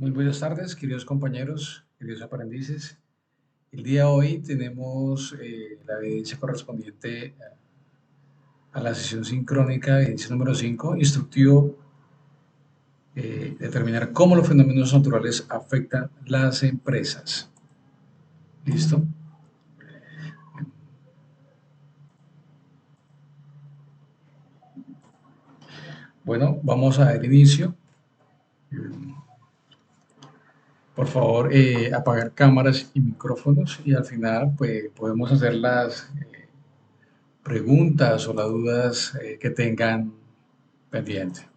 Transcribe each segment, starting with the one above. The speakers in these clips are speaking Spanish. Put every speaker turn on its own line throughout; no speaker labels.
Muy buenas tardes, queridos compañeros, queridos aprendices. El día de hoy tenemos la evidencia correspondiente a la sesión sincrónica, evidencia número 5, instructivo, determinar cómo los fenómenos naturales afectan las empresas. ¿Listo? Bueno, vamos a dar inicio. Por favor, apagar cámaras y micrófonos y al final pues, podemos hacer las preguntas o las dudas que tengan pendiente.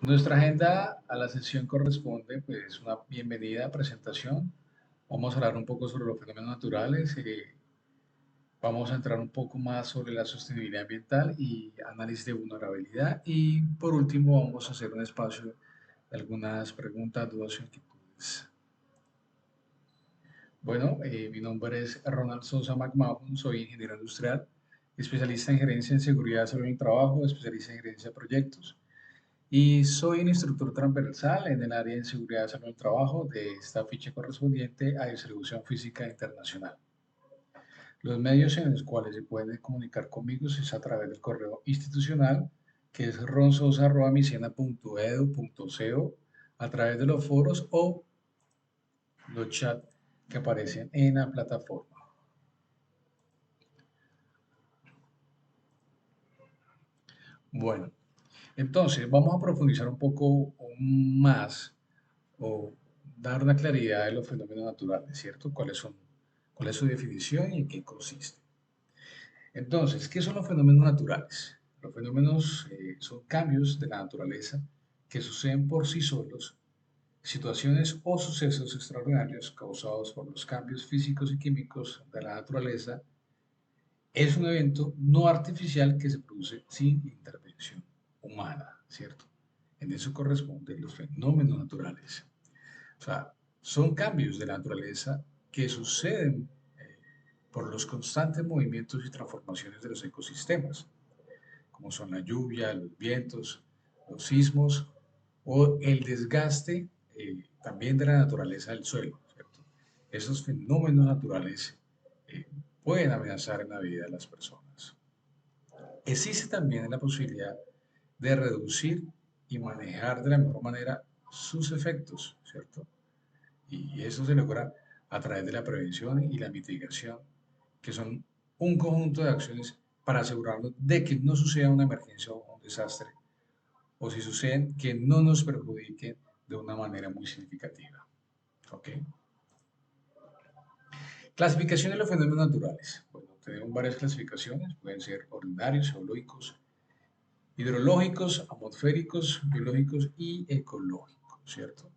Nuestra agenda a la sesión corresponde, pues, una bienvenida, presentación. Vamos a hablar un poco sobre los fenómenos naturales. Vamos a entrar un poco más sobre la sostenibilidad ambiental y análisis de vulnerabilidad. Y por último, vamos a hacer un espacio de algunas preguntas, dudas o inquietudes. Bueno, mi nombre es Ronald Sosa McMahon, soy ingeniero industrial, especialista en gerencia en seguridad y salud en el trabajo, especialista en gerencia de proyectos. Y soy un instructor transversal en el área de seguridad y salud del trabajo de esta ficha correspondiente a distribución física internacional. Los medios en los cuales se pueden comunicar conmigo es a través del correo institucional, que es ronsosa@micena.edu.co, a través de los foros o los chats que aparecen en la plataforma. Bueno, entonces vamos a profundizar un poco más o dar una claridad de los fenómenos naturales, ¿cierto? ¿Cuál es su definición y en qué consiste? Entonces, ¿qué son los fenómenos naturales? Los fenómenos son cambios de la naturaleza que suceden por sí solos, situaciones o sucesos extraordinarios causados por los cambios físicos y químicos de la naturaleza. Es un evento no artificial que se produce sin intervención humana, ¿cierto? En eso corresponden los fenómenos naturales. O sea, son cambios de la naturaleza que suceden por los constantes movimientos y transformaciones de los ecosistemas, como son la lluvia, los vientos, los sismos o el desgaste también de la naturaleza del suelo, ¿cierto? Esos fenómenos naturales eh, pueden amenazar en la vida de las personas. Existe también la posibilidad de reducir y manejar de la mejor manera sus efectos, ¿cierto? Y eso se logra a través de la prevención y la mitigación, que son un conjunto de acciones para asegurarnos de que no suceda una emergencia o un desastre, o si suceden, que no nos perjudiquen de una manera muy significativa. ¿Ok? Clasificación de los fenómenos naturales. Bueno, tenemos varias clasificaciones, pueden ser ordinarios, geológicos, hidrológicos, atmosféricos, biológicos y ecológicos, ¿cierto?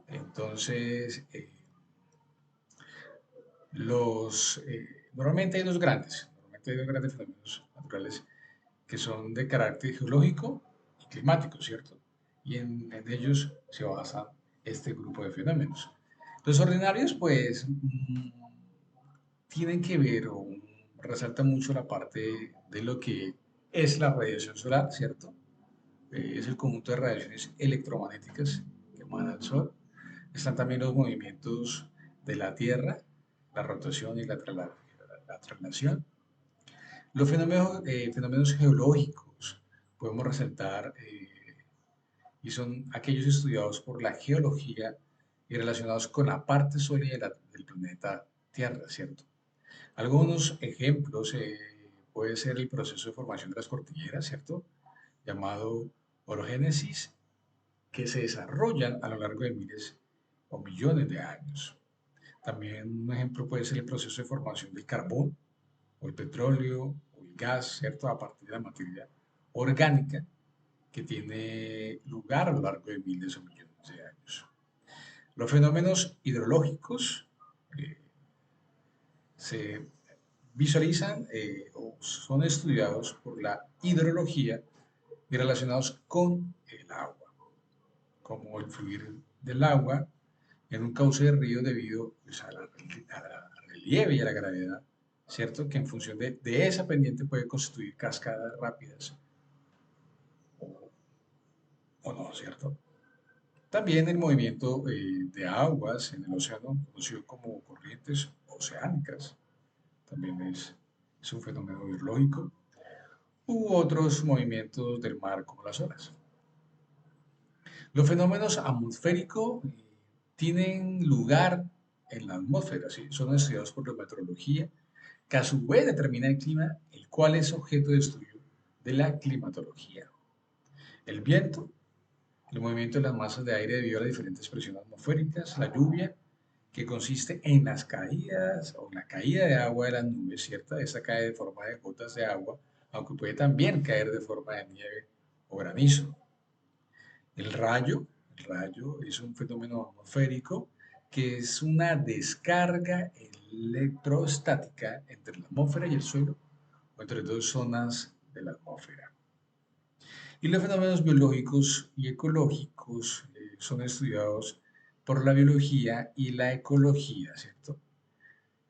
Entonces, normalmente hay dos grandes fenómenos naturales que son de carácter geológico y climático, ¿cierto? Y en ellos se basa este grupo de fenómenos. Los ordinarios, pues, tienen que ver o resaltan mucho la parte de lo que es la radiación solar, ¿cierto? Es el conjunto de radiaciones electromagnéticas que emana el Sol. Están también los movimientos de la Tierra, la rotación y la traslación. Los fenómenos geológicos podemos resaltar y son aquellos estudiados por la geología y relacionados con la parte sólida del planeta Tierra, ¿cierto? Algunos ejemplos puede ser el proceso de formación de las cordilleras, ¿cierto? Llamado orogénesis, que se desarrollan a lo largo de miles o millones de años. También un ejemplo puede ser el proceso de formación del carbón o el petróleo o el gas, ¿cierto? A partir de la materia orgánica que tiene lugar a lo largo de miles o millones de años. Los fenómenos hidrológicos eh, se visualizan o son estudiados por la hidrología y relacionados con el agua, como el fluir del agua en un cauce de río debido pues, a la relieve y a la gravedad, ¿cierto? Que en función de esa pendiente puede constituir cascadas rápidas no, ¿cierto? También el movimiento de aguas en el océano, conocido como corrientes oceánicas, también es un fenómeno biológico, u otros movimientos del mar como las olas. Los fenómenos atmosféricos tienen lugar en la atmósfera, ¿sí? Son estudiados por la meteorología, que a su vez determina el clima, el cual es objeto de estudio de la climatología. El viento, el movimiento de las masas de aire debido a las diferentes presiones atmosféricas, la lluvia, que consiste en las caídas o la caída de agua de las nubes, ¿cierta? Esta cae de forma de gotas de agua, aunque puede también caer de forma de nieve o granizo. El rayo es un fenómeno atmosférico que es una descarga electrostática entre la atmósfera y el suelo o entre dos zonas de la atmósfera. Y los fenómenos biológicos y ecológicos son estudiados por la biología y la ecología, ¿cierto?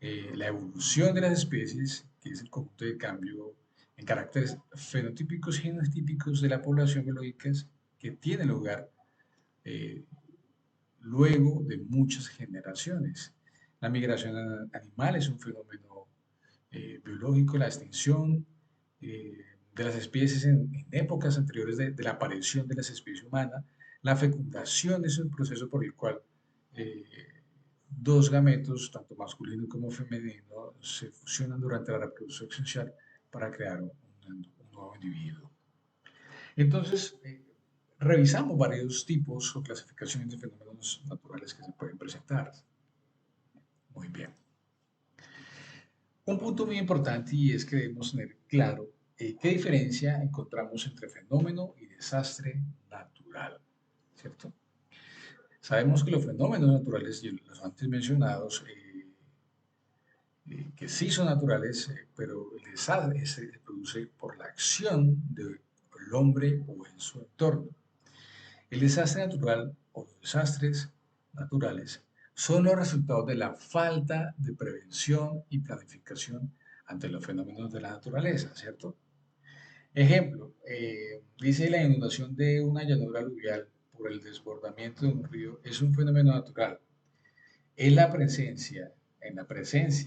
La evolución de las especies, que es el conjunto de cambio en caracteres fenotípicos y genotípicos de la población biológicas que tiene lugar eh, luego de muchas generaciones. La migración animal es un fenómeno biológico, la extinción de las especies en épocas anteriores de la aparición de las especies humanas, la fecundación es un proceso por el cual eh, dos gametos, tanto masculino como femenino, se fusionan durante la reproducción sexual para crear un nuevo individuo. Entonces, revisamos varios tipos o clasificaciones de fenómenos naturales que se pueden presentar. Muy bien. Un punto muy importante y es que debemos tener claro qué diferencia encontramos entre fenómeno y desastre natural, ¿cierto? Sabemos que los fenómenos naturales, y los antes mencionados, que sí son naturales, pero el desastre se produce por la acción del hombre o en su entorno. El desastre natural o los desastres naturales son los resultados de la falta de prevención y planificación ante los fenómenos de la naturaleza, ¿cierto? Ejemplo, dice la inundación de una llanura aluvial por el desbordamiento de un río es un fenómeno natural. Es en la presencia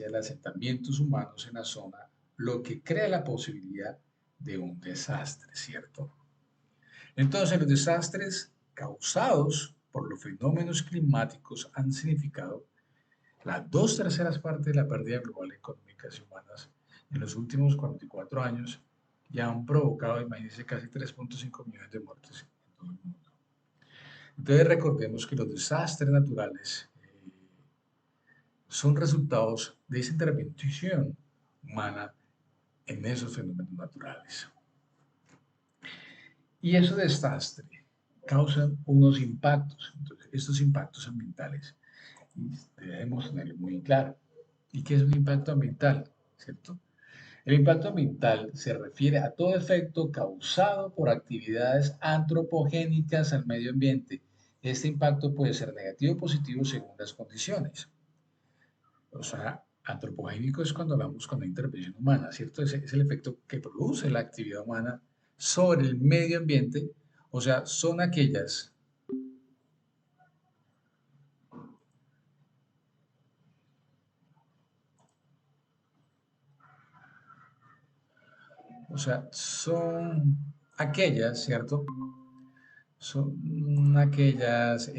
de los asentamientos humanos en la zona, lo que crea la posibilidad de un desastre, ¿cierto? Entonces, los desastres causados por los fenómenos climáticos han significado las dos terceras partes de la pérdida global económica y humanas en los últimos 44 años y han provocado, imagínense, casi 3.5 millones de muertes en todo el mundo. Entonces, recordemos que los desastres naturales son resultados de esa intervención humana en esos fenómenos naturales. Y esos desastres causan unos impactos. Entonces, estos impactos ambientales debemos tenerlo muy claro. ¿Y qué es un impacto ambiental? ¿Cierto? El impacto ambiental se refiere a todo efecto causado por actividades antropogénicas al medio ambiente. Este impacto puede ser negativo o positivo según las condiciones. O sea, antropogénico es cuando hablamos con la intervención humana, ¿cierto? Es el efecto que produce la actividad humana sobre el medio ambiente. O sea, son aquellas, o sea, son aquellas, ¿cierto? Son aquellas,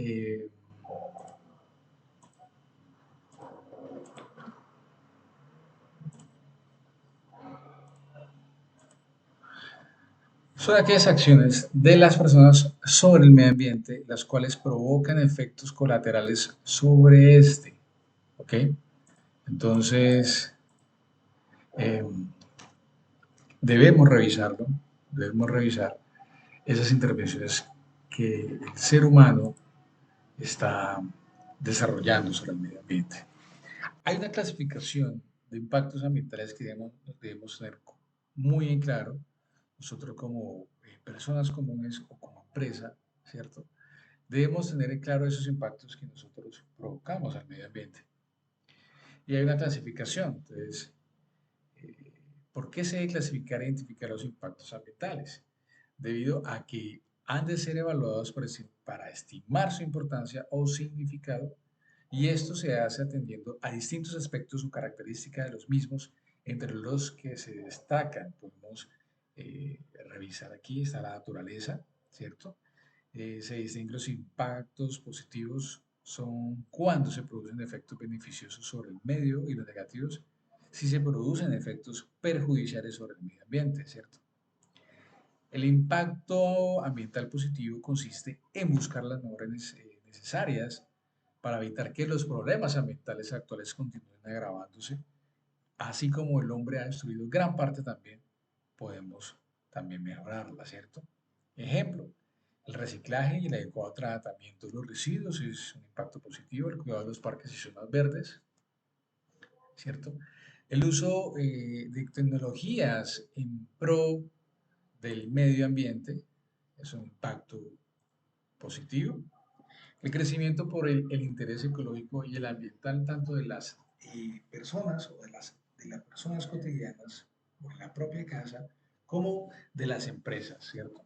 son aquellas acciones de las personas sobre el medio ambiente, las cuales provocan efectos colaterales sobre este, ¿ok? Entonces, eh, debemos revisar esas intervenciones que el ser humano está desarrollando sobre el medio ambiente. Hay una clasificación de impactos ambientales que debemos tener muy en claro, nosotros como personas comunes o como empresa, ¿cierto? Debemos tener en claro esos impactos que nosotros provocamos al medio ambiente. Y hay una clasificación, entonces, eh, ¿por qué se debe clasificar e identificar los impactos ambientales? Debido a que han de ser evaluados para estimar su importancia o significado, y esto se hace atendiendo a distintos aspectos o características de los mismos, entre los que se destacan. Podemos revisar aquí, está la naturaleza, ¿cierto? Se distinguen los impactos positivos son cuando se producen efectos beneficiosos sobre el medio y los negativos si se producen efectos perjudiciales sobre el medio ambiente, ¿cierto? El impacto ambiental positivo consiste en buscar las mejoras necesarias para evitar que los problemas ambientales actuales continúen agravándose, así como el hombre ha destruido gran parte también, podemos también mejorarla, ¿cierto? Ejemplo, el reciclaje y el adecuado tratamiento de los residuos es un impacto positivo, el cuidado de los parques y zonas verdes, ¿cierto? El uso de tecnologías en pro del medio ambiente es un impacto positivo. El crecimiento por el interés ecológico y el ambiental tanto de las personas o de las personas cotidianas o en la propia casa como de las empresas, ¿cierto?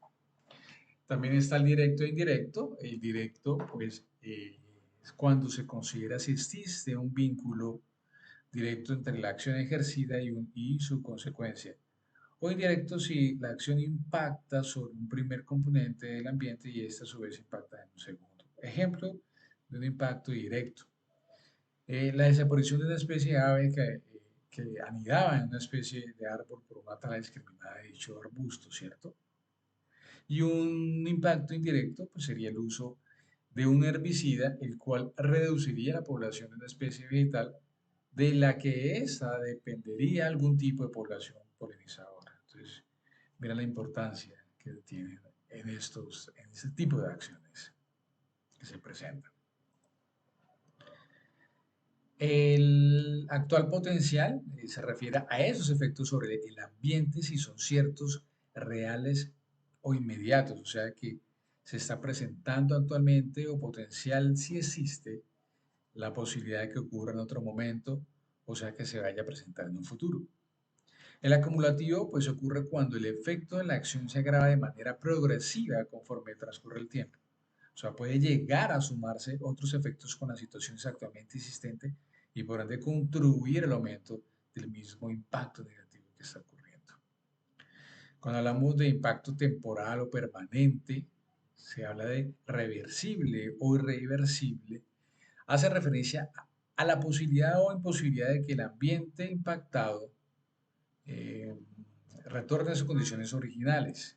También está el directo e indirecto. El directo, pues, es cuando se considera si existe un vínculo directo entre la acción ejercida y su consecuencia. O indirecto si la acción impacta sobre un primer componente del ambiente y éste a su vez impacta en un segundo. Ejemplo de un impacto directo. La desaparición de una especie de ave que anidaba en una especie de árbol por una tala discriminada de dicho arbusto, ¿cierto? Y un impacto indirecto pues sería el uso de un herbicida, el cual reduciría la población de una especie vegetal de la que ésta dependería algún tipo de población polinizadora. Entonces, mira la importancia que tienen en este tipo de acciones que se presentan. El actual potencial se refiere a esos efectos sobre el ambiente si son ciertos, reales o inmediatos, o sea que se está presentando actualmente o potencial si existe la posibilidad de que ocurra en otro momento, o sea que se vaya a presentar en un futuro. El acumulativo pues ocurre cuando el efecto de la acción se agrava de manera progresiva conforme transcurre el tiempo. O sea, puede llegar a sumarse otros efectos con las situaciones actualmente existentes y por ende contribuir al aumento del mismo impacto negativo que está ocurriendo. Cuando hablamos de impacto temporal o permanente, se habla de reversible o irreversible, hace referencia a la posibilidad o imposibilidad de que el ambiente impactado eh, retorne a sus condiciones originales,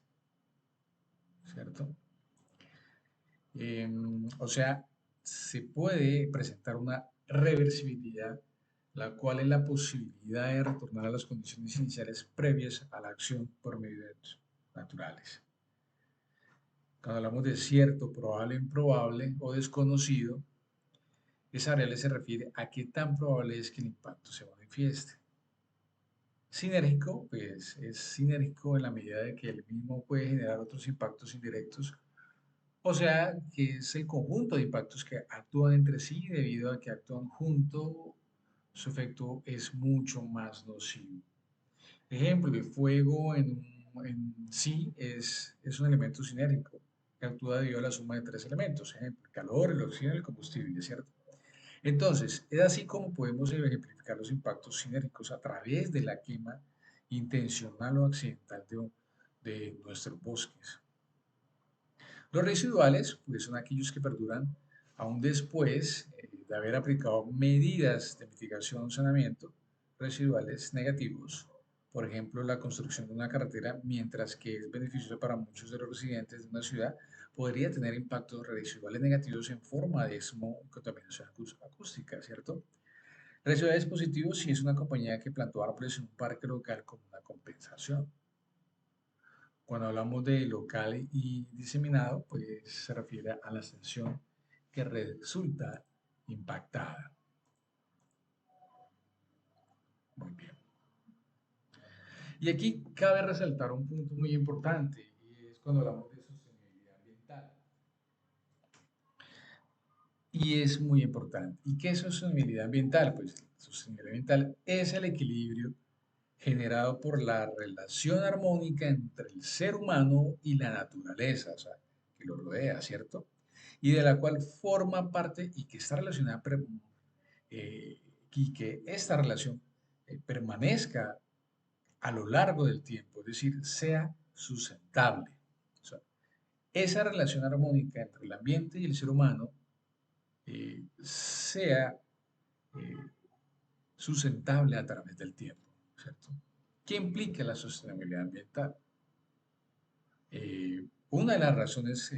¿cierto? O sea, se puede presentar una reversibilidad, la cual es la posibilidad de retornar a las condiciones iniciales previas a la acción por medios naturales. Cuando hablamos de cierto, probable, improbable o desconocido, esa variable se refiere a qué tan probable es que el impacto se manifieste. Sinérgico, pues es sinérgico en la medida de que el mismo puede generar otros impactos indirectos. O sea, que es el conjunto de impactos que actúan entre sí debido a que actúan junto, su efecto es mucho más nocivo. Ejemplo, el fuego en sí es un elemento sinérgico que actúa debido a la suma de tres elementos, ejemplo, el calor, el oxígeno y el combustible, ¿cierto? Entonces, es así como podemos ejemplificar los impactos sinérgicos a través de la quema intencional o accidental de nuestros bosques. Los residuales, pues, son aquellos que perduran aún después de haber aplicado medidas de mitigación o saneamiento, residuales negativos, por ejemplo, la construcción de una carretera, mientras que es beneficioso para muchos de los residentes de una ciudad, podría tener impactos residuales negativos en forma de smog y contaminación acústica, ¿cierto? Residuales positivos si es una compañía que plantó árboles en un parque local como una compensación. Cuando hablamos de local y diseminado, pues se refiere a la extensión que resulta impactada. Muy bien. Y aquí cabe resaltar un punto muy importante, y es cuando hablamos de sostenibilidad ambiental. Y es muy importante. ¿Y qué es sostenibilidad ambiental? Pues sostenibilidad ambiental es el equilibrio generado por la relación armónica entre el ser humano y la naturaleza. O sea, que lo rodea, ¿cierto? Y de la cual forma parte y que está relacionada, eh, y que esta relación permanezca a lo largo del tiempo, es decir, sea sustentable. O sea, esa relación armónica entre el ambiente y el ser humano sea eh, sustentable a través del tiempo, ¿cierto? ¿Qué implica la sostenibilidad ambiental? Una de las razones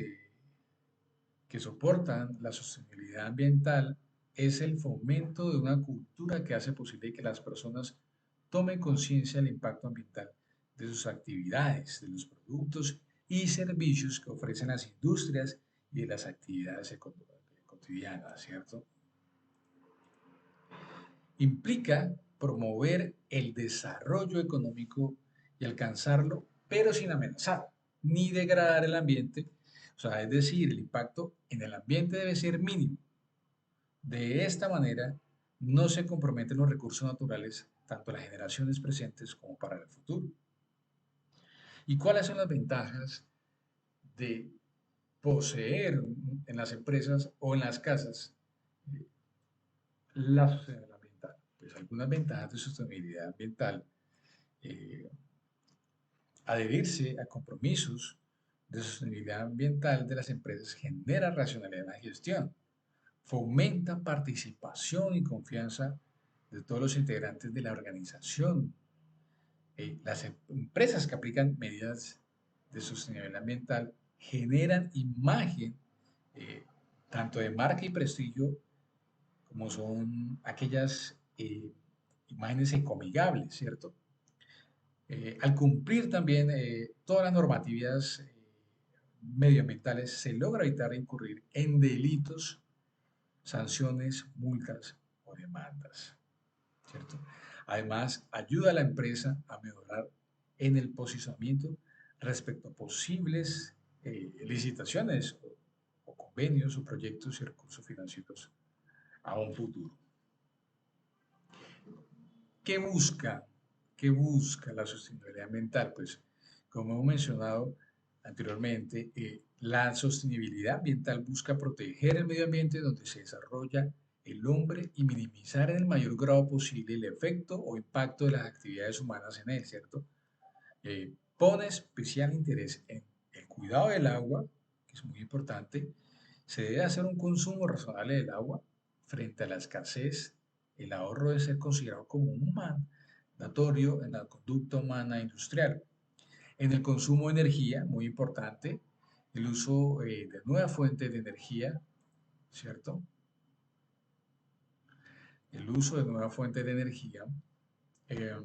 que soportan la sostenibilidad ambiental es el fomento de una cultura que hace posible que las personas tomen conciencia del impacto ambiental de sus actividades, de los productos y servicios que ofrecen las industrias y de las actividades cotidianas, ¿cierto? Implica promover el desarrollo económico y alcanzarlo, pero sin amenazar ni degradar el ambiente. O sea, es decir, el impacto en el ambiente debe ser mínimo. De esta manera, no se comprometen los recursos naturales, tanto las generaciones presentes como para el futuro. ¿Y cuáles son las ventajas de poseer en las empresas o en las casas la sostenibilidad ambiental? Pues algunas ventajas de sostenibilidad ambiental: eh, adherirse a compromisos de sostenibilidad ambiental de las empresas genera racionalidad en la gestión, fomenta participación y confianza de todos los integrantes de la organización. Las empresas que aplican medidas de sostenibilidad ambiental generan imagen, eh, tanto de marca y prestigio, como son aquellas imágenes ecoamigables, ¿cierto? Al cumplir también todas las normativas medioambientales, se logra evitar incurrir en delitos, sanciones, multas o demandas, ¿cierto? Además, ayuda a la empresa a mejorar en el posicionamiento respecto a posibles licitaciones o convenios o proyectos y recursos financieros a un futuro. ¿Qué busca? ¿Qué busca la sostenibilidad ambiental? Pues, como hemos mencionado anteriormente, la sostenibilidad ambiental busca proteger el medio ambiente donde se desarrolla el hombre y minimizar en el mayor grado posible el efecto o impacto de las actividades humanas en él, ¿cierto? Pone especial interés en el cuidado del agua, que es muy importante. Se debe hacer un consumo razonable del agua frente a la escasez. El ahorro debe ser considerado como un mandatorio en la conducta humana industrial. En el consumo de energía, muy importante, el uso de nuevas fuentes de energía, ¿cierto? El uso de nuevas fuentes de energía eh,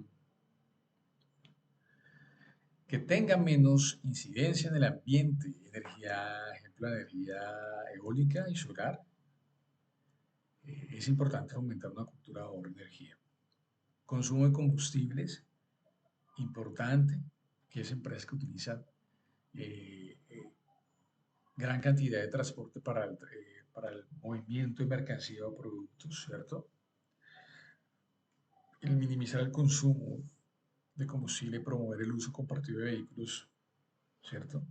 que tengan menos incidencia en el ambiente, energía, ejemplo, energía eólica y solar. Es importante fomentar una cultura de ahorro de energía. Consumo de combustibles, importante, que es empresas que utilizan eh, eh, gran cantidad de transporte para el movimiento de mercancía o productos, ¿cierto? El minimizar el consumo de combustible y promover el uso compartido de vehículos, ¿cierto?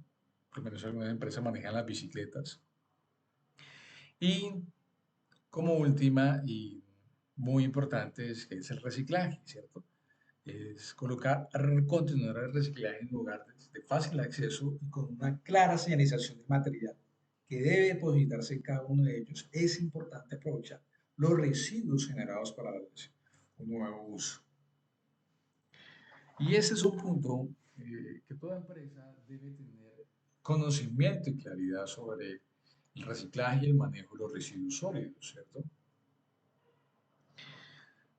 Por lo menos algunas empresas manejan las bicicletas. Y como última y muy importante es el reciclaje, ¿cierto? Es colocar, continuar el reciclaje en lugares de fácil acceso y con una clara señalización de material que debe depositarse en cada uno de ellos. Es importante aprovechar los residuos generados para darles un nuevo uso. Y ese es un punto que toda empresa debe tener conocimiento y claridad sobre el reciclaje y el manejo de los residuos sólidos, ¿cierto?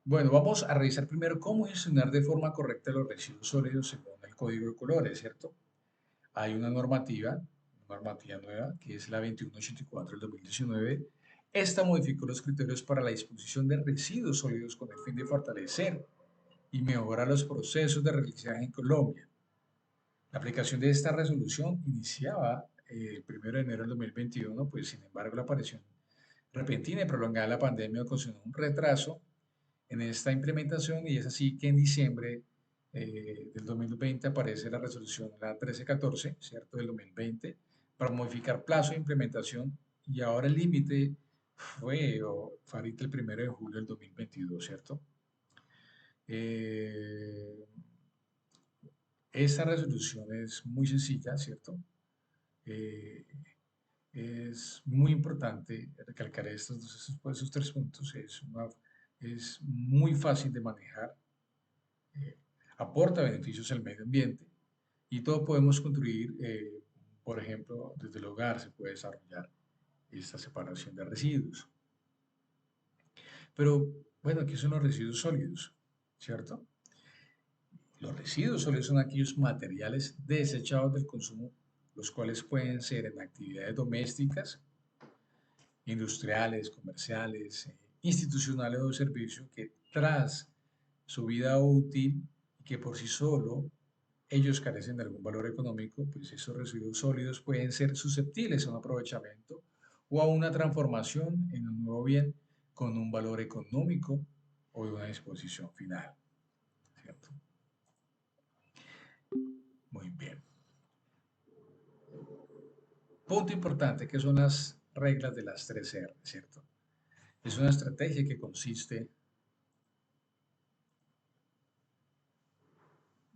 Bueno, vamos a revisar primero cómo gestionar de forma correcta los residuos sólidos según el código de colores, ¿cierto? Hay una normativa nueva, que es la 2184 del 2019. Esta modificó los criterios para la disposición de residuos sólidos con el fin de fortalecer y mejorar los procesos de reciclaje en Colombia. La aplicación de esta resolución iniciaba el 1 de enero del 2021, pues sin embargo la aparición repentina y prolongada de la pandemia ocasionó un retraso en esta implementación y es así que en diciembre del 2020 aparece la resolución, la 1314, ¿cierto?, del 2020, para modificar plazo de implementación y ahora el límite fue ahorita el 1 de julio del 2022, ¿cierto? Eh, Esta resolución es muy sencilla, ¿cierto? Eh, es muy importante recalcar esos 3 puntos. Es muy fácil de manejar, eh, aporta beneficios al medio ambiente y todo podemos construir, por ejemplo, desde el hogar se puede desarrollar esta separación de residuos. Pero bueno, ¿qué son los residuos sólidos? ¿Cierto? Los residuos sólidos son aquellos materiales desechados del consumo, los cuales pueden ser en actividades domésticas, industriales, comerciales, institucionales o de servicio, que tras su vida útil y que por sí solo ellos carecen de algún valor económico, pues esos residuos sólidos pueden ser susceptibles a un aprovechamiento o a una transformación en un nuevo bien con un valor económico o de una disposición final, ¿cierto? Muy bien. Punto importante, que son las reglas de las 3R, ¿cierto? Es una estrategia que consiste,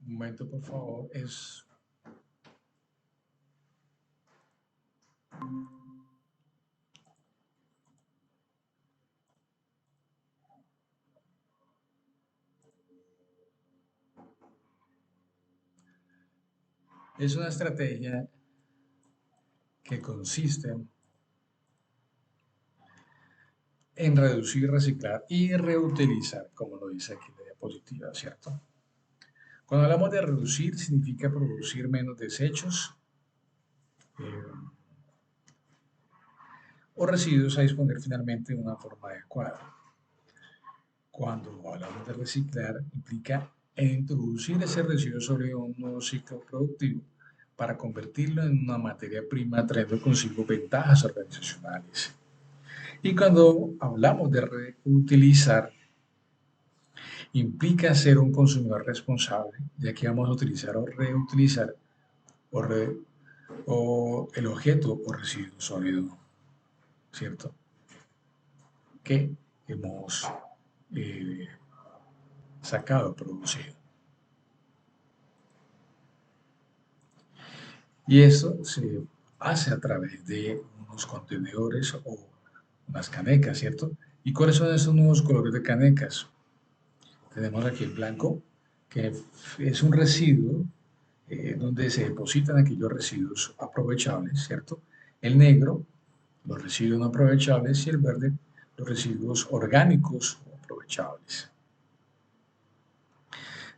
un momento por favor, es una estrategia que consiste en reducir, reciclar y reutilizar, como lo dice aquí la diapositiva, ¿cierto? Cuando hablamos de reducir, significa producir menos desechos eh, o residuos a disponer finalmente de una forma adecuada. Cuando hablamos de reciclar, implica introducir ese residuo sobre un nuevo ciclo productivo para convertirlo en una materia prima, trayendo consigo ventajas organizacionales. Y cuando hablamos de reutilizar, implica ser un consumidor responsable, ya que vamos a utilizar o reutilizar o, re, o el objeto o residuo sólido, ¿cierto? Que hemos eh, sacado, producido. Y eso se hace a través de unos contenedores o unas canecas, ¿cierto? ¿Y cuáles son esos nuevos colores de canecas? Tenemos aquí el blanco, que es un residuo donde se depositan aquellos residuos aprovechables, ¿cierto? El negro, los residuos no aprovechables, y el verde, los residuos orgánicos o aprovechables.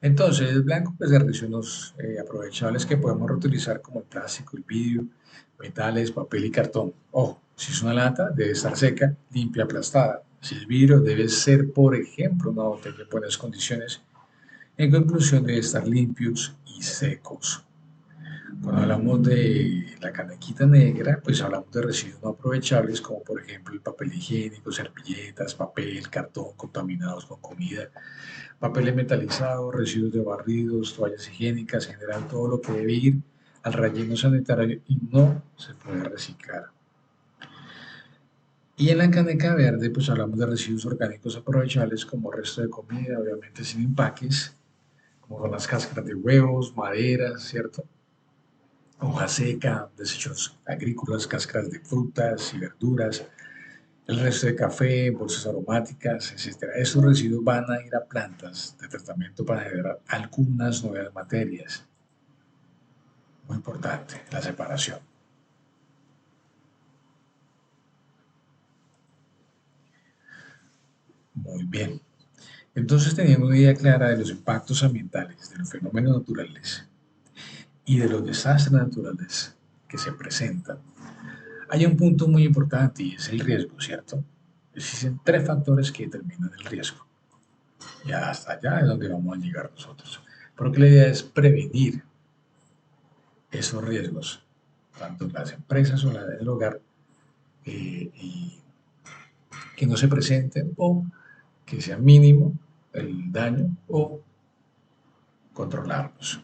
Entonces, el blanco, pues de residuos aprovechables que podemos reutilizar como el plástico, el vidrio, metales, papel y cartón. Ojo, si es una lata, debe estar seca, limpia, aplastada. Si es vidrio, debe ser, por ejemplo, una botella en buenas condiciones. En conclusión, debe estar limpios y secos. Cuando hablamos de la canequita negra, pues hablamos de residuos no aprovechables, como por ejemplo el papel higiénico, servilletas, papel, cartón contaminados con comida, papeles metalizados, residuos de barridos, toallas higiénicas, en general todo lo que debe ir al relleno sanitario y no se puede reciclar. Y en la caneca verde, pues hablamos de residuos orgánicos aprovechables como resto de comida, obviamente sin empaques, como son las cáscaras de huevos, maderas, ¿cierto? Hoja seca, desechos agrícolas, cáscaras de frutas y verduras, el resto de café, bolsas aromáticas, etcétera. Esos residuos van a ir a plantas de tratamiento para generar algunas nuevas materias. Muy importante, la separación. Muy bien. Entonces, teniendo una idea clara de los impactos ambientales, de los fenómenos naturales y de los desastres naturales que se presentan, hay un punto muy importante y es el riesgo, ¿cierto? Existen 3 factores que determinan el riesgo. Y hasta allá es donde vamos a llegar nosotros. Porque la idea es prevenir esos riesgos, tanto en las empresas o en el hogar, y que no se presenten o que sea mínimo el daño o controlarlos.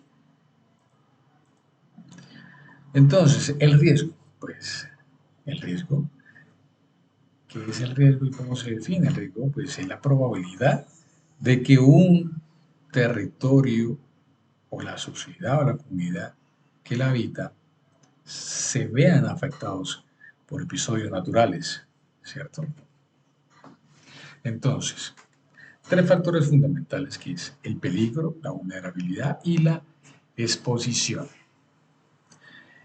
Entonces, el riesgo. Pues el riesgo. ¿Qué es el riesgo y cómo se define el riesgo? Pues es la probabilidad de que un territorio o la sociedad o la comunidad que la habita se vean afectados por episodios naturales, ¿cierto? Entonces, tres factores fundamentales que es el peligro, la vulnerabilidad y la exposición.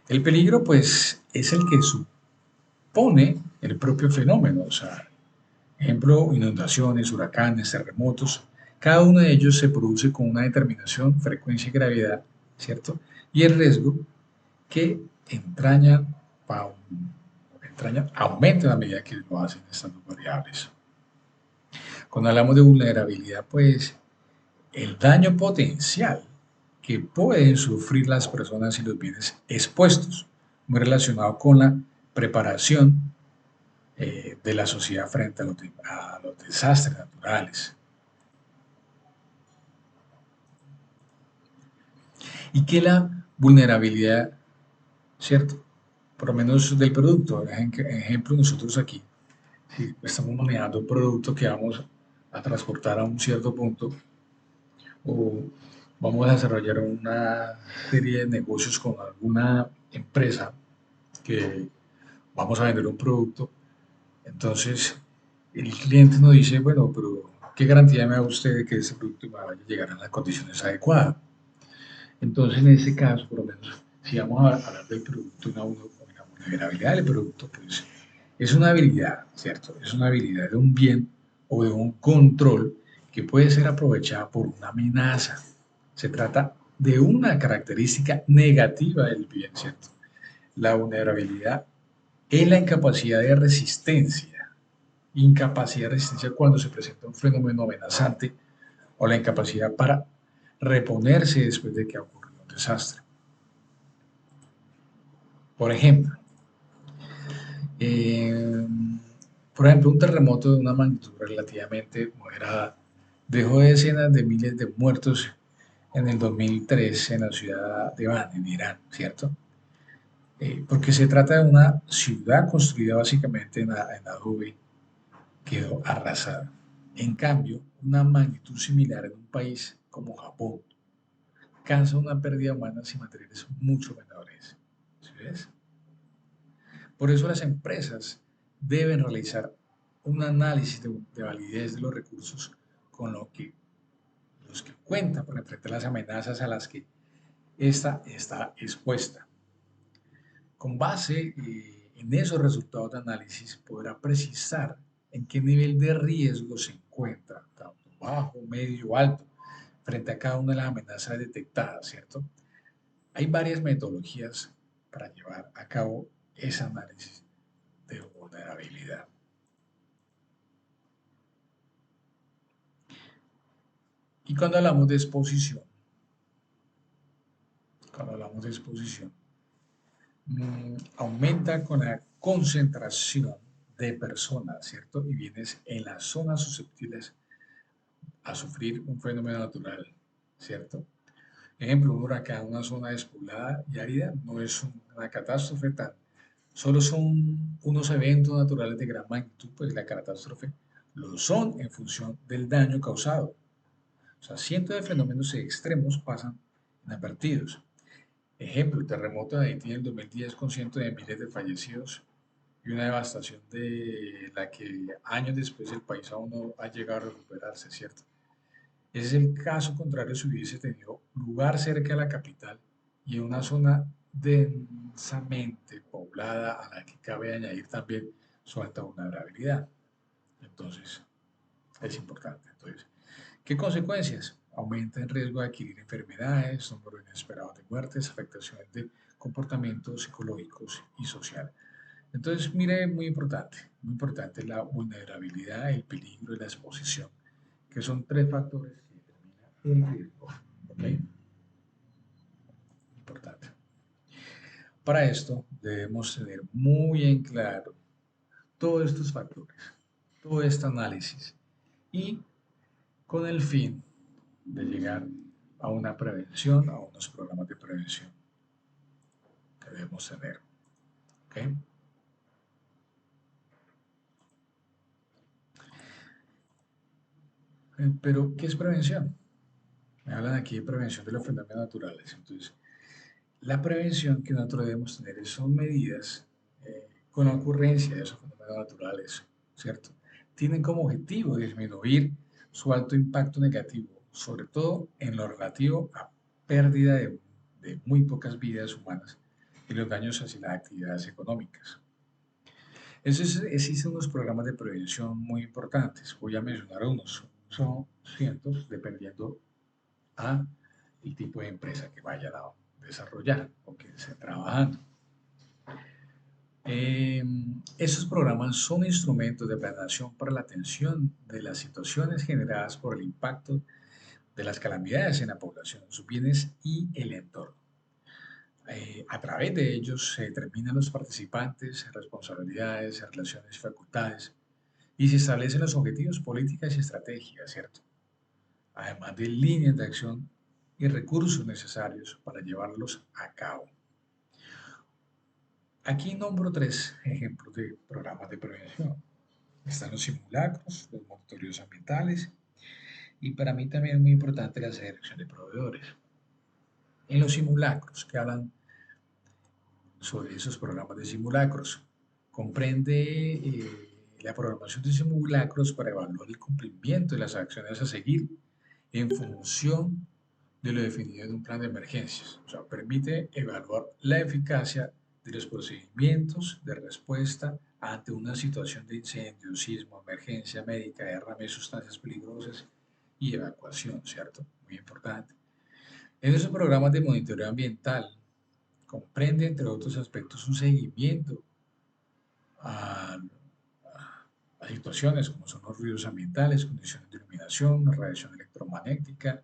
El peligro, pues, es el que supone el propio fenómeno, o sea, ejemplo, inundaciones, huracanes, terremotos. Cada uno de ellos se produce con una determinación, frecuencia y gravedad, ¿cierto? Y el riesgo que entraña, aumenta a medida que lo hacen estas dos variables. Cuando hablamos de vulnerabilidad, pues el daño potencial que pueden sufrir las personas y los bienes expuestos, muy relacionado con la preparación de la sociedad frente a los desastres naturales. Y que la vulnerabilidad, ¿cierto? Por lo menos del producto. Ejemplo, nosotros aquí, si estamos manejando un producto que vamos a transportar a un cierto punto o vamos a desarrollar una serie de negocios con alguna empresa que vamos a vender un producto, entonces el cliente nos dice, bueno, pero ¿qué garantía me da usted de que ese producto va a llegar a las condiciones adecuadas? Entonces, en ese caso, por lo menos, si vamos a hablar del producto, una vulnerabilidad del producto, pues es una habilidad, ¿cierto? Es una habilidad de un bien o de un control que puede ser aprovechada por una amenaza. Se trata de una característica negativa del bien, ¿cierto? La vulnerabilidad es la incapacidad de resistencia cuando se presenta un fenómeno amenazante o la incapacidad para reponerse después de que ha ocurrido un desastre. Por ejemplo, eh, un terremoto de una magnitud relativamente moderada dejó decenas de miles de muertos en el 2003 en la ciudad de Van, en Irán, ¿cierto? Porque se trata de una ciudad construida básicamente en adobe, quedó arrasada. En cambio, una magnitud similar en un país como Japón causa una pérdida humana y materiales mucho menores. ¿Sí ves? Por eso las empresas deben realizar un análisis de validez de los recursos con los que cuentan para enfrentar las amenazas a las que ésta está expuesta. Con base en esos resultados de análisis podrá precisar en qué nivel de riesgo se encuentra, tanto bajo, medio o alto, frente a cada una de las amenazas detectadas, ¿cierto? Hay varias metodologías para llevar a cabo ese análisis de vulnerabilidad. Y cuando hablamos de exposición, aumenta con la concentración de personas, ¿cierto? Y bienes en las zonas susceptibles a sufrir un fenómeno natural, ¿cierto? Ejemplo, un huracán, una zona despoblada y árida no es una catástrofe tal. Solo son unos eventos naturales de gran magnitud, pues la catástrofe lo son en función del daño causado. O sea, cientos de fenómenos extremos pasan inadvertidos. Ejemplo, el terremoto de Haití en el 2010 con cientos de miles de fallecidos y una devastación de la que años después el país aún no ha llegado a recuperarse, ¿cierto? Ese es el caso contrario si hubiese tenido lugar cerca de la capital y en una zona densamente poblada a la que cabe añadir también su alta vulnerabilidad. Entonces, es importante. Entonces, ¿qué consecuencias? Aumenta el riesgo de adquirir enfermedades, número inesperado de muertes, afectaciones de comportamientos psicológicos y sociales. Entonces, mire, muy importante la vulnerabilidad, el peligro y la exposición, que son tres factores que determinan el riesgo. ¿Ok? Importante. Para esto debemos tener muy en claro todos estos factores, todo este análisis y con el fin de llegar a una prevención, a unos programas de prevención que debemos tener. ¿Ok? Pero, ¿qué es prevención? Me hablan aquí de prevención de los fenómenos naturales. Entonces, la prevención que nosotros debemos tener son medidas con la ocurrencia de esos fenómenos naturales, ¿cierto? Tienen como objetivo disminuir su alto impacto negativo, sobre todo en lo relativo a pérdida de muy pocas vidas humanas y los daños hacia las actividades económicas. Existen unos programas de prevención muy importantes. Voy a mencionar unos. Son cientos, dependiendo a el tipo de empresa que vayan a desarrollar o que esté trabajando. Esos programas son instrumentos de planeación para la atención de las situaciones generadas por el impacto de las calamidades en la población, sus bienes y el entorno. A través de ellos se determinan los participantes, responsabilidades, relaciones y facultades y se establecen los objetivos, políticas y estrategias, ¿cierto? Además de líneas de acción y recursos necesarios para llevarlos a cabo. Aquí nombro tres ejemplos de programas de prevención. Están los simulacros, los monitoreos ambientales y para mí también es muy importante la selección de proveedores. En los simulacros, que hablan sobre esos programas de simulacros, comprende la programación de simulacros para evaluar el cumplimiento de las acciones a seguir en función de lo definido en un plan de emergencias. O sea, permite evaluar la eficacia de los procedimientos de respuesta ante una situación de incendio, sismo, emergencia médica, derrame de sustancias peligrosas y evacuación, ¿cierto? Muy importante. En esos programas de monitoreo ambiental comprende, entre otros aspectos, un seguimiento a, a situaciones como son los ruidos ambientales, condiciones de iluminación, radiación electromagnética,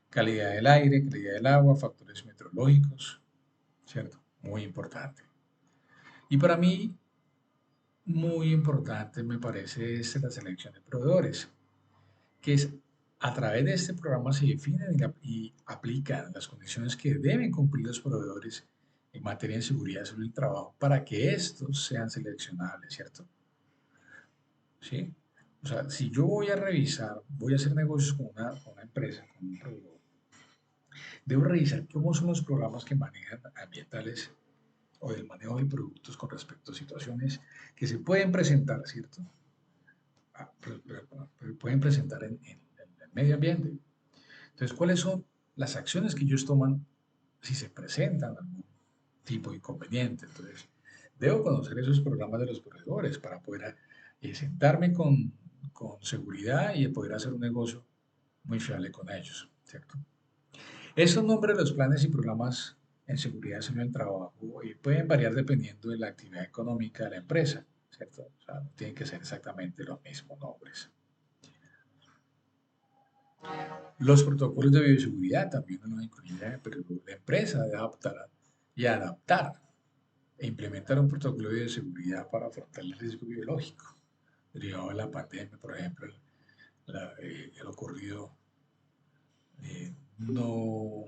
calidad del aire, calidad del agua, factores meteorológicos, ¿cierto? Muy importante. Y para mí, muy importante me parece la selección de proveedores, que es a través de este programa se definen y aplican las condiciones que deben cumplir los proveedores en materia de seguridad sobre el trabajo para que estos sean seleccionables, ¿cierto? ¿Sí? O sea, si yo voy a revisar, voy a hacer negocios con una empresa, con un proveedor, debo revisar cómo son los programas que manejan ambientales o del manejo de productos con respecto a situaciones que se pueden presentar, ¿cierto? Pueden presentar en el medio ambiente. Entonces, ¿cuáles son las acciones que ellos toman si se presentan algún tipo de inconveniente? Entonces, debo conocer esos programas de los proveedores para poder sentarme con seguridad y poder hacer un negocio muy fiable con ellos, ¿cierto? Esos nombres de los planes y programas en seguridad en el trabajo pueden variar dependiendo de la actividad económica de la empresa, ¿cierto? O sea, no tienen que ser exactamente los mismos nombres. Los protocolos de bioseguridad también uno incluye, pero la empresa debe adaptar e implementar un protocolo de bioseguridad para afrontar el riesgo biológico derivado de la pandemia, por ejemplo, el ocurrido no,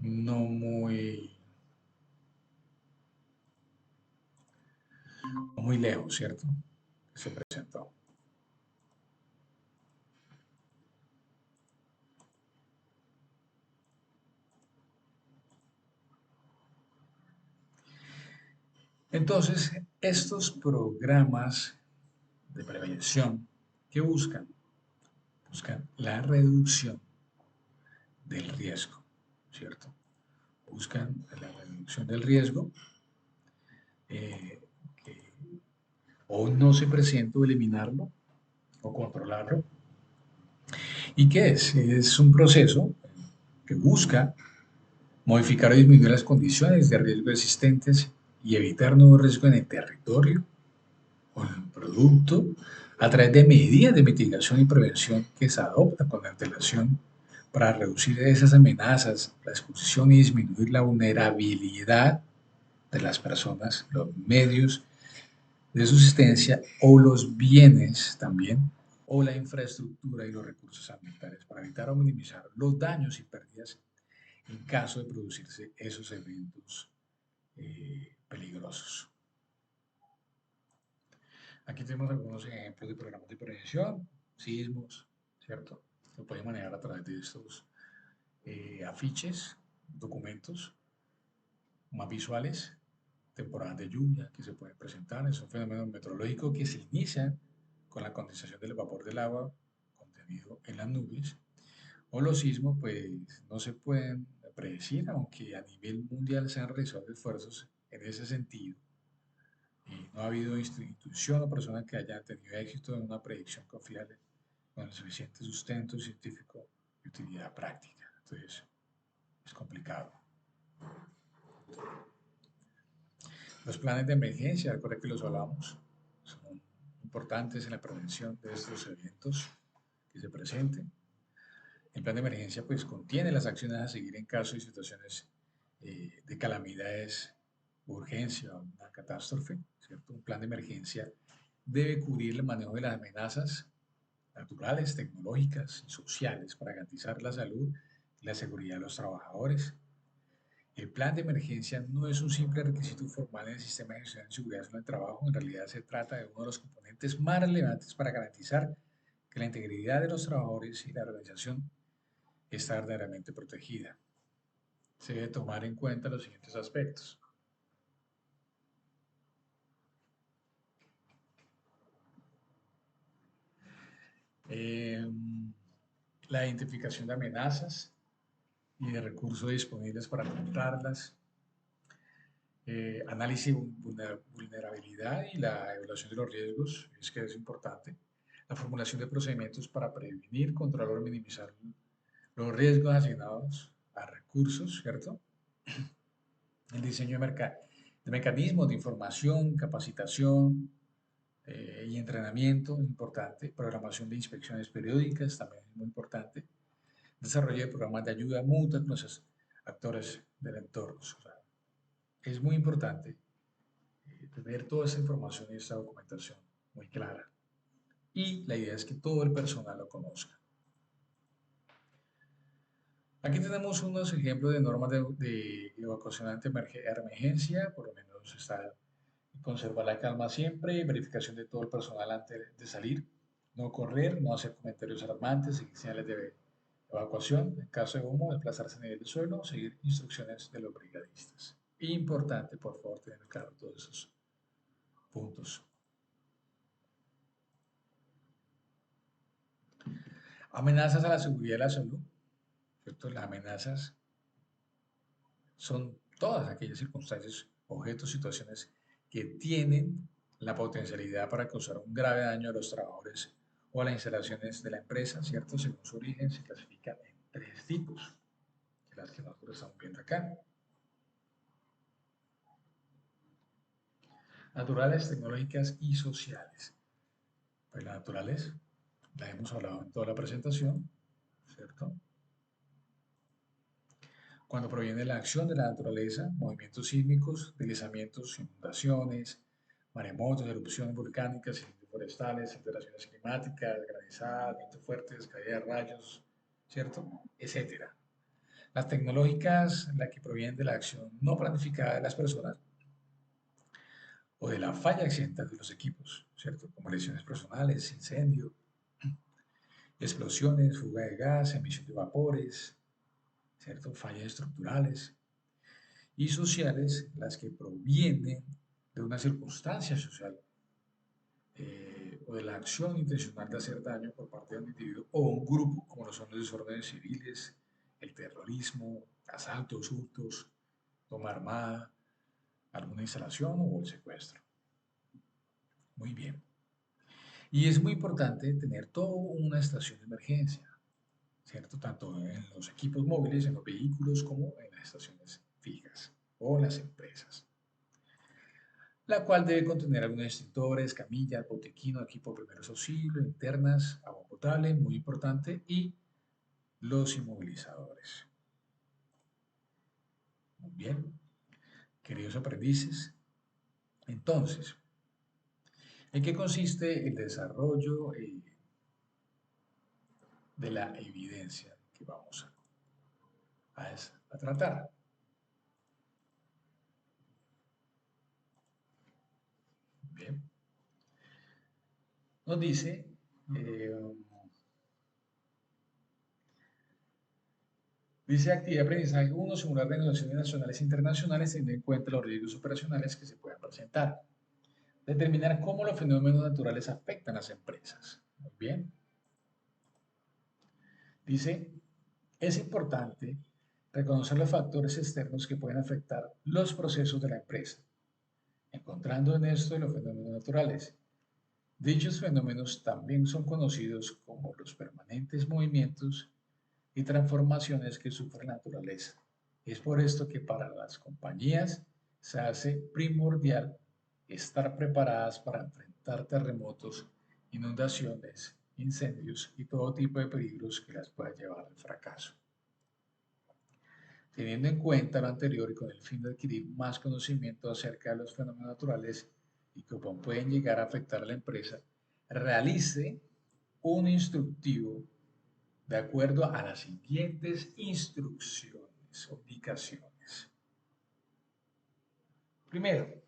no muy, no muy lejos, ¿cierto? Que se presentó. Entonces, estos programas de prevención, ¿qué buscan? Buscan la reducción del riesgo, ¿cierto? Buscan la reducción del riesgo eh, que o no se presente o eliminarlo o controlarlo. ¿Y qué es? Es un proceso que busca modificar o disminuir las condiciones de riesgo existentes y evitar nuevos riesgos en el territorio o en el producto a través de medidas de mitigación y prevención que se adoptan con antelación para reducir esas amenazas, la exposición y disminuir la vulnerabilidad de las personas, los medios de subsistencia o los bienes también, o la infraestructura y los recursos ambientales para evitar o minimizar los daños y pérdidas en caso de producirse esos eventos peligrosos. Aquí tenemos algunos ejemplos de programas de prevención, sismos, ¿cierto? Lo pueden manejar a través de estos afiches, documentos más visuales, temporadas de lluvia que se pueden presentar. Es un fenómeno meteorológico que se inicia con la condensación del vapor del agua contenido en las nubes. O los sismos, pues no se pueden predecir, aunque a nivel mundial se han realizado esfuerzos en ese sentido. No ha habido institución o persona que haya tenido éxito en una predicción confiable con el suficiente sustento científico y utilidad práctica. Entonces, es complicado. Los planes de emergencia, recuerda que los hablamos, son importantes en la prevención de estos eventos que se presenten. El plan de emergencia pues contiene las acciones a seguir en caso de situaciones de calamidades, urgencia o una catástrofe, ¿cierto? Un plan de emergencia debe cubrir el manejo de las amenazas naturales, tecnológicas y sociales para garantizar la salud y la seguridad de los trabajadores. El plan de emergencia no es un simple requisito formal en el sistema de gestión de seguridad en el trabajo, en realidad se trata de uno de los componentes más relevantes para garantizar que la integridad de los trabajadores y la organización está verdaderamente protegida. Se debe tomar en cuenta los siguientes aspectos. Eh, la identificación de amenazas y de recursos disponibles para afrontarlas, análisis de vulnerabilidad y la evaluación de los riesgos, es que es importante, la formulación de procedimientos para prevenir, controlar o minimizar los riesgos asignados a recursos, ¿cierto? El diseño de mecanismos de información, capacitación y entrenamiento, importante, programación de inspecciones periódicas, también es muy importante, desarrollo de programas de ayuda mutua con los actores del entorno. O sea, es muy importante tener toda esa información y esta documentación muy clara. Y la idea es que todo el personal lo conozca. Aquí tenemos unos ejemplos de normas de evacuación ante emergencia, por lo menos está conservar la calma siempre, verificación de todo el personal antes de salir, no correr, no hacer comentarios alarmantes, seguir señales de evacuación, en caso de humo, desplazarse a nivel del suelo, seguir instrucciones de los brigadistas. Importante, por favor, tener claro todos esos puntos. Amenazas a la seguridad y la salud, ¿cierto? Las amenazas son todas aquellas circunstancias, objetos, situaciones que tienen la potencialidad para causar un grave daño a los trabajadores o a las instalaciones de la empresa, ¿cierto? Según su origen, se clasifican en tres tipos, que las que nosotros estamos viendo acá. Naturales, tecnológicas y sociales. Pues las naturales, las hemos hablado en toda la presentación, ¿cierto? Cuando proviene de la acción de la naturaleza, movimientos sísmicos, deslizamientos, inundaciones, maremotos, erupciones volcánicas, incendios forestales, alteraciones climáticas, granizadas, vientos fuertes, caída de rayos, ¿cierto? Etcétera. Las tecnológicas, las que provienen de la acción no planificada de las personas o de la falla accidental de los equipos, ¿cierto? Como lesiones personales, incendio, explosiones, fuga de gas, emisión de vapores, ¿cierto? Fallas estructurales, y sociales, las que provienen de una circunstancia social o de la acción intencional de hacer daño por parte de un individuo o un grupo, como lo son los desórdenes civiles, el terrorismo, asaltos, hurtos, toma armada, alguna instalación o el secuestro. Muy bien. Y es muy importante tener toda una estación de emergencia, ¿cierto? Tanto en los equipos móviles, en los vehículos, como en las estaciones fijas o en las empresas, la cual debe contener algunos extintores, camillas, botiquín, equipo de primeros auxilios, linternas, agua potable, muy importante, y los inmovilizadores. Muy bien, queridos aprendices. Entonces, ¿en qué consiste el desarrollo de la evidencia que vamos a tratar? Bien. Nos dice, eh, dice actividad de aprendizaje 1, simular negociaciones nacionales e internacionales teniendo en cuenta los riesgos operacionales que se puedan presentar. Determinar cómo los fenómenos naturales afectan a las empresas. Muy bien. Dice, es importante reconocer los factores externos que pueden afectar los procesos de la empresa, encontrando en esto los fenómenos naturales. Dichos fenómenos también son conocidos como los permanentes movimientos y transformaciones que sufre la naturaleza. Es por esto que para las compañías se hace primordial estar preparadas para enfrentar terremotos, inundaciones, incendios y todo tipo de peligros que las pueda llevar al fracaso. Teniendo en cuenta lo anterior y con el fin de adquirir más conocimiento acerca de los fenómenos naturales y cómo pueden llegar a afectar a la empresa, realice un instructivo de acuerdo a las siguientes instrucciones o indicaciones. Primero,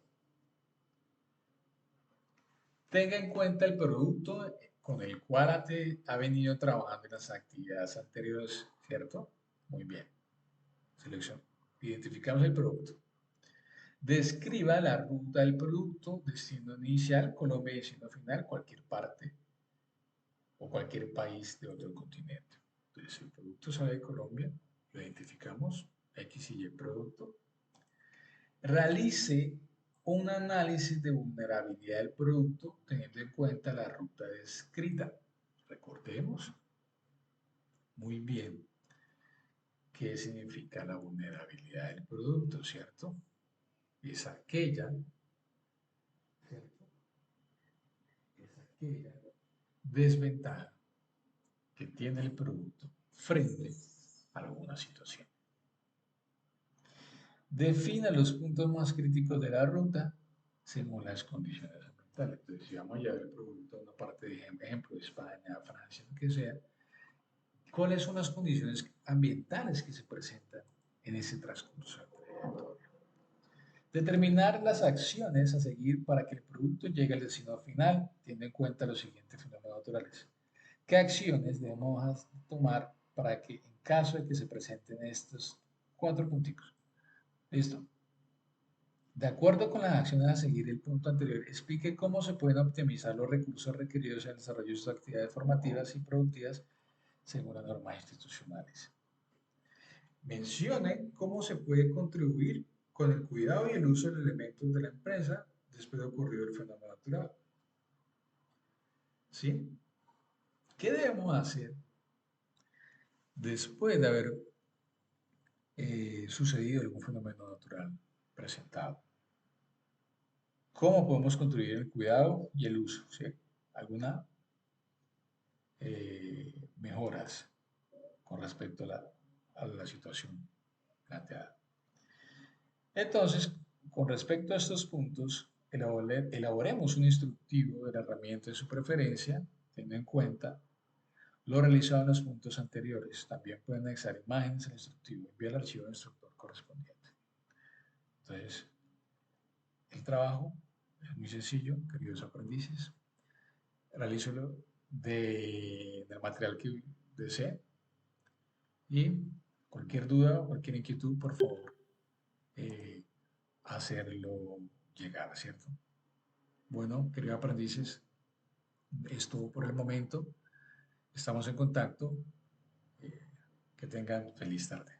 tenga en cuenta el producto con el cual ha venido trabajando en las actividades anteriores, ¿cierto? Muy bien. Selección. Identificamos el producto. Describa la ruta del producto, destino inicial, Colombia, destino final, cualquier parte o cualquier país de otro continente. Entonces, el producto sale de Colombia, lo identificamos, X y Y producto. Realice un análisis de vulnerabilidad del producto teniendo en cuenta la ruta descrita. Recordemos muy bien qué significa la vulnerabilidad del producto, ¿cierto? Es aquella, ¿cierto? Es aquella desventaja que tiene el producto frente a alguna situación. Defina los puntos más críticos de la ruta según las condiciones ambientales. Entonces, si vamos a llevar el producto a una parte, de ejemplo, España, Francia, lo que sea, ¿cuáles son las condiciones ambientales que se presentan en ese transcurso del trayecto? Determinar las acciones a seguir para que el producto llegue al destino final, teniendo en cuenta los siguientes fenómenos naturales. ¿Qué acciones debemos tomar para que en caso de que se presenten estos cuatro punticos? ¿Listo? De acuerdo con las acciones a seguir, el punto anterior, explique cómo se pueden optimizar los recursos requeridos en el desarrollo de sus actividades formativas y productivas según las normas institucionales. Mencione cómo se puede contribuir con el cuidado y el uso de elementos de la empresa después de ocurrido el fenómeno natural. ¿Sí? ¿Qué debemos hacer después de haber sucedido algún fenómeno natural presentado? ¿Cómo podemos contribuir en el cuidado y el uso? ¿Sí? ¿Alguna mejoras con respecto a la situación planteada? Entonces, con respecto a estos puntos, elaboremos un instructivo de la herramienta de su preferencia, teniendo en cuenta lo realizado en los puntos anteriores. También pueden anexar imágenes al instructivo. Envía el archivo al instructor correspondiente. Entonces, el trabajo es muy sencillo, queridos aprendices. Realízalo del material que desee y cualquier duda o cualquier inquietud, por favor, eh, hacerlo llegar, ¿cierto? Bueno, queridos aprendices, es todo por el momento. Estamos en contacto. Que tengan feliz tarde.